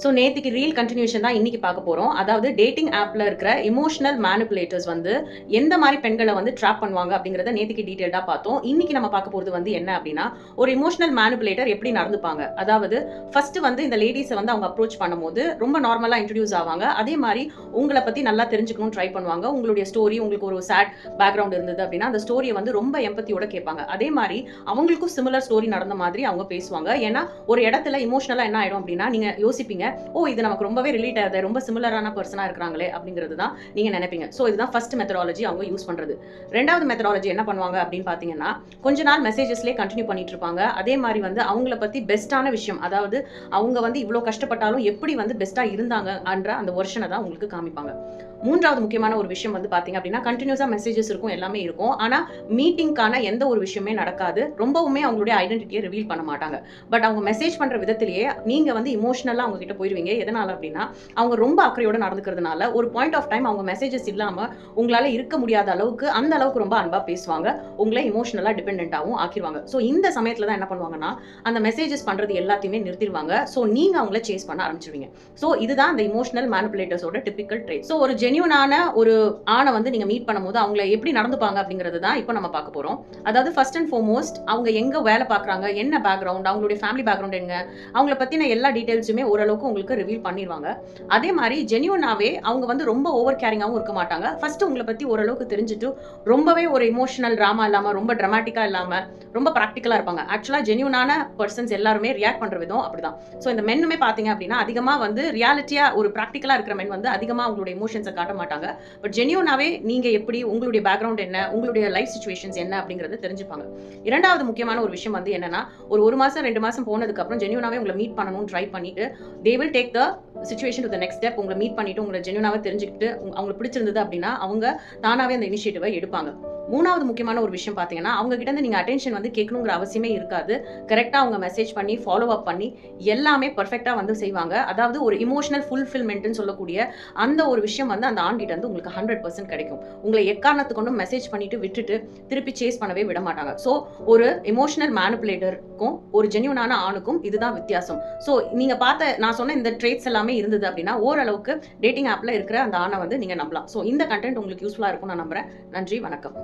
So நேற்றுக்கு reel continuation தான் இன்னைக்கு பார்க்க போகிறோம். அதாவது டேட்டிங் ஆப்பில் இருக்கிற இமோஷனல் மேனிப்புலேட்டர்ஸ் வந்து எந்த மாதிரி பெண்களை வந்து ட்ராப் பண்ணுவாங்க அப்படிங்கிறத நேற்றுக்கு டீட்டெயில்டாக பார்த்தோம். இன்னைக்கு நம்ம பார்க்க போகிறது வந்து என்ன அப்படின்னா, ஒரு இமோஷனல் மேனிப்புலேட்டர் எப்படி நடந்துப்பாங்க. அதாவது ஃபர்ஸ்ட் வந்து இந்த லேடிஸை வந்து அவங்க அப்ரோச் பண்ணும்போது ரொம்ப நார்மலாக இன்ட்ரடியூஸ் ஆவாங்க. அதே மாதிரி உங்களை பற்றி நல்லா தெரிஞ்சுக்கணும்னு ட்ரை பண்ணுவாங்க. உங்களுடைய ஸ்டோரி, உங்களுக்கு ஒரு சேட் பேக்ரவுண்ட் இருந்தது அப்படின்னா அந்த ஸ்டோரியை வந்து ரொம்ப எம்பத்தியோட கேட்பாங்க. அதே மாதிரி அவங்களுக்கும் சிமிலர் ஸ்டோரி நடந்த மாதிரி அவங்க பேசுவாங்க. ஏன்னா ஒரு இடத்துல இமோஷனலாக என்ன ஆயிடும் அப்படின்னா, நீங்கள் யோசிப்பீங்க, ஓ இது நமக்கு ரொம்பவே ரிலேட் ஆகுது, ரொம்ப சிமிலரான பர்சனா இருக்கிறாங்களே அப்படிங்கிறது தான் நீங்க நினைப்பீங்க. ஸோ இதுதான் ஃபர்ஸ்ட் மெத்தடாலஜி அவங்க யூஸ் பண்றது. ரெண்டாவது மெத்தடாலஜி என்ன பண்ணுவாங்க அப்படின்னு பாத்தீங்கன்னா, கொஞ்ச நாள் மெசேஜஸ்லேயே கண்டினியூ பண்ணிட்டு இருப்பாங்க. அதே மாதிரி வந்து அவங்கள பத்தி பெஸ்டான விஷயம், அதாவது அவங்க வந்து இவ்வளவு கஷ்டப்பட்டாலும் எப்படி வந்து பெஸ்டா இருந்தாங்க என்ற அந்த வெர்ஷனை தான் உங்களுக்கு காமிப்பாங்க. மூன்றாவது முக்கியமான ஒரு விஷயம் வந்து பாத்தீங்க அப்படின்னா, கண்டினியூஸா மெசேஜஸ் இருக்கும், எல்லாமே இருக்கும். ஆனா மீட்டிங்கான எந்த ஒரு விஷயமே நடக்காது. ரொம்பவுமே அவங்களுடைய ஐடென்டிட்டியை ரிவீல் பண்ண மாட்டாங்க. பட் அவங்க மெசேஜ் பண்ற விதத்திலேயே நீங்க வந்து இமோஷனலா அவங்க கிட்ட போயிருவீங்க. எதனால அப்படின்னா, அவங்க ரொம்ப அக்கறையோட நடந்துக்கிறதுனால ஒரு பாயிண்ட் ஆஃப் டைம் அவங்க மெசேஜஸ் இல்லாம உங்களால இருக்க முடியாத அளவுக்கு, அந்த அளவுக்கு ரொம்ப அன்பா பேசுவாங்க. உங்களை இமோஷனலா டிபெண்டன்ட்டாவும் ஆக்கிடுவாங்க. ஸோ இந்த சமயத்துல தான் என்ன பண்ணுவாங்கன்னா, அந்த மெசேஜஸ் பண்றது எல்லாத்தையுமே நிறுத்திடுவாங்க. ஸோ நீங்க அவங்கள சேஸ் பண்ண ஆரம்பிச்சிருவீங்க. ஸோ இதுதான் அந்த இமோஷனல் மேனிப்புலேட்டர்ஸோட டிபிக்கல் ட்ரேட். ஸோ ஒரு ஜென்யூனான ஒரு ஆணை வந்து நீங்க மீட் பண்ணும்போது அவங்கள எப்படி நடந்துப்பாங்க அப்படிங்கிறது தான் இப்போ நம்ம பார்க்க போறோம். அதாவது ஃபர்ஸ்ட் அண்ட் ஃபார்மோஸ்ட் அவங்க எங்க வேலை பார்க்குறாங்க, என்ன பேக்ரவுண்ட், அவங்களுடைய ஃபேமிலி பேக்ரவுண்ட் என்ன, அவங்கள பத்தின எல்லா டீடைல்ஸுமே ஓரளவுக்கு உங்களுக்கு ரிவீல் பண்ணிடுவாங்க. அதே மாதிரி ஜென்யூனாவே அவங்க வந்து ரொம்ப ஓவர் கேரிங்காகவும் இருக்க மாட்டாங்க. ஃபர்ஸ்ட் உங்களை பத்தி ஓரளவுக்கு தெரிஞ்சுட்டு ரொம்பவே ஒரு இமோஷனல் ட்ராமா இல்லாம, ரொம்ப ட்ராமாட்டிக்கா இல்லாம, ரொம்ப ப்ராக்டிக்கலா இருப்பாங்க. ஆக்சுவலா ஜென்யூனான பர்சன்ஸ் எல்லாருமே ரியாக்ட் பண்ற விதம் அப்படிதான். ஸோ இந்த மென்னுமே பாத்தீங்க அப்படின்னா, அதிகமா வந்து ரியாலிட்டியா ஒரு ப்ராக்டிக்கலா இருக்கிற மென் வந்து அதிகமா அவங்களுடைய இமோஷன்ஸை காட்ட மாட்டாங்க. பட் ஜென்யூனாவே நீங்க எப்படி, உங்களுடைய பேக்ரவுண்ட் என்ன, உங்களுடைய லைஃப் சிச்சுவேஷன்ஸ் என்ன அப்படிங்கறத தெரிஞ்சுப்பாங்க. இரண்டாவது முக்கியமான ஒரு விஷயம் வந்து என்னன்னா, ஒரு மாசம் 2 மாசம் போனதுக்கு அப்புறம் ஜென்யூனாவே உங்களை மீட் பண்ணணும்னு ட்ரை பண்ணிட்டு, they will take the situation to the next step. உங்களை மீட் பண்ணிட்டு உங்களை ஜென்யூனாவே தெரிஞ்சுக்கிட்டு அவங்களுக்கு பிடிச்சிருந்தது அப்படின்னா அவங்க தானாவே அந்த இனிஷியேட்டிவை எடுப்பாங்க. மூணாவது முக்கியமான ஒரு விஷயம் பாத்தீங்கன்னா, அவங்க கிட்ட இருந்து நீங்க அட்டென்ஷன் வந்து கேட்கணுங்கிற அவசியமே இருக்காது. கரெக்டா அவங்க மெசேஜ் பண்ணி ஃபாலோ அப் பண்ணி எல்லாமே பர்ஃபெக்டா வந்து செய்வாங்க. அதாவது ஒரு இமோஷனல் ஃபுல்ஃபில்மெண்ட்னு சொல்லக்கூடிய அந்த ஒரு விஷயம் வந்து அந்த ஆண் கிட்ட இருந்து உங்களுக்கு 100% கிடைக்கும். உங்களை எக்காரணத்துக்கு கொண்டும் மெசேஜ் பண்ணிட்டு விட்டுட்டு திருப்பி சேஸ் பண்ணவே விட மாட்டாங்க. ஸோ ஒரு இமோஷனல் மேனிப்புலேட்டருக்கும் ஒரு ஜென்யூனான ஆணுக்கும் இதுதான் வித்தியாசம். ஸோ நீங்க பார்த்த நான் சொன்ன இந்த ட்ரேட்ஸ் எல்லாமே இருந்தது அப்படின்னா ஓரளவுக்கு டேட்டிங் ஆப்ல இருக்கிற அந்த ஆணை வந்து நீங்க நம்பலாம். ஸோ இந்த கண்டென்ட் உங்களுக்கு யூஸ்ஃபுல்லா இருக்கும் நான் நம்புறேன். நன்றி, வணக்கம்.